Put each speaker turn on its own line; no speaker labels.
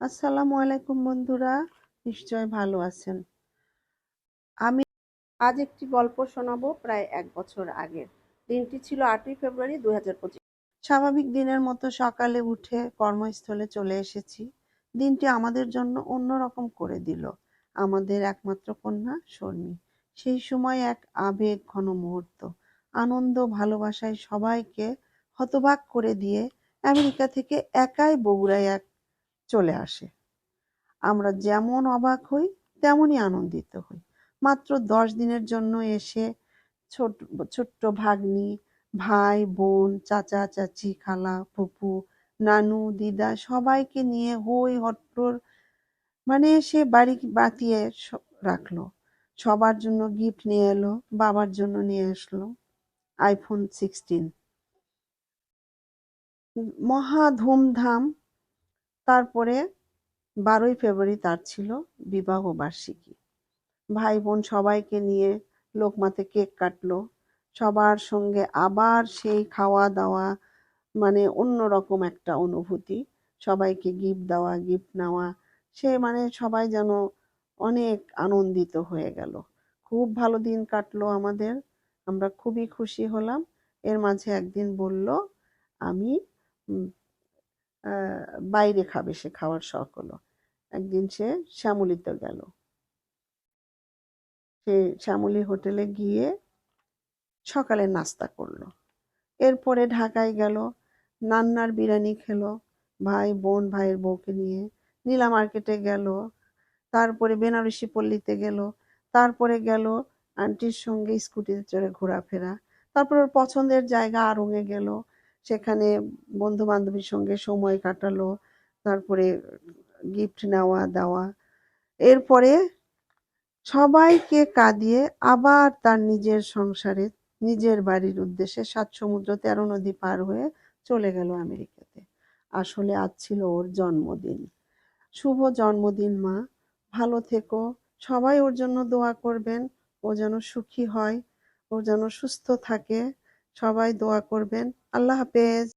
আসসালামু আলাইকুম বন্ধুরা, নিশ্চয় ভালো আছেন। আমি আজ একটি গল্প শোনাবো প্রায় 1 বছর আগের। দিনটি ছিল 8ই ফেব্রুয়ারি 2025। স্বাভাবিক দিনের মতো সকালে উঠে কর্মস্থলে চলে এসেছি। দিনটি আমাদের জন্য অন্যরকম করে দিল আমাদের একমাত্র কন্যা শর্মী। সেই সময় এক আবেগ ঘন মুহূর্ত, আনন্দ ভালোবাসায় সবাইকে হতবাক করে দিয়ে আমেরিকা থেকে একাই বগুড়ায় চলে আসে। আমরা যেমন অবাক হই তেমনই আনন্দিত হই। মাত্র 10 দিনের জন্য এসে ছোট্ট ভাগ্নি, ভাই বোন, চাচা চাচি, খালা ফুপু, নানু দিদা সবাইকে নিয়ে হই হট্টর, মানে সে বাড়ি বাতিয়ে রাখলো। সবার জন্য গিফট নিয়ে এলো, বাবার জন্য নিয়ে আসলো আইফোন 16। মহা ধুমধাম। তারপরে 12ই ফেব্রুয়ারি তার ছিল বিবাহ বার্ষিকী। ভাই বোন সবাইকে নিয়ে লোকমাতে কেক কাটলো। সবার সঙ্গে আবার সেই খাওয়া দাওয়া, মানে অন্যরকম একটা অনুভূতি। সবাইকে গিফট দেওয়া, গিফট নেওয়া, সে মানে সবাই যেন অনেক আনন্দিত হয়ে গেল। খুব ভালো দিন কাটলো আমাদের, আমরা খুবই খুশি হলাম। এর মাঝে একদিন বলল আমি বাইরে খাবে, সে খাওয়ার শখ হলো। একদিন সে শ্যামলীতে গেল। সে শ্যামলী হোটেলে গিয়ে সকালে নাস্তা করলো। এরপরে ঢাকায় গেল, নান্নার বিরিয়ানি খেলো ভাই বোন, ভাইয়ের বউকে নিয়ে। নীলা মার্কেটে গেল, তারপরে বেনারসি পল্লীতে গেল, তারপরে গেল আন্টির সঙ্গে স্কুটিতে চড়ে ঘোরাফেরা। তারপর ওর পছন্দের জায়গা আড়ংয়ে গেল, সেখানে বন্ধু বান্ধবীর সঙ্গে সময় কাটালো। তারপরে গিফট নেওয়া দেওয়া। এরপরে সবাইকে কাঁদিয়ে আবার তার নিজের সংসারে, নিজের বাড়ির উদ্দেশ্যে 7 সমুদ্র 13 নদী পার হয়ে চলে গেল আমেরিকাতে। আসলে আজ ছিল ওর জন্মদিন। শুভ জন্মদিন মা, ভালো থেকো। সবাই ওর জন্য দোয়া করবেন, ও যেন সুখী হয়, ও যেন সুস্থ থাকে। সবাই দোয়া করবেন। আল্লাহ হাফেজ।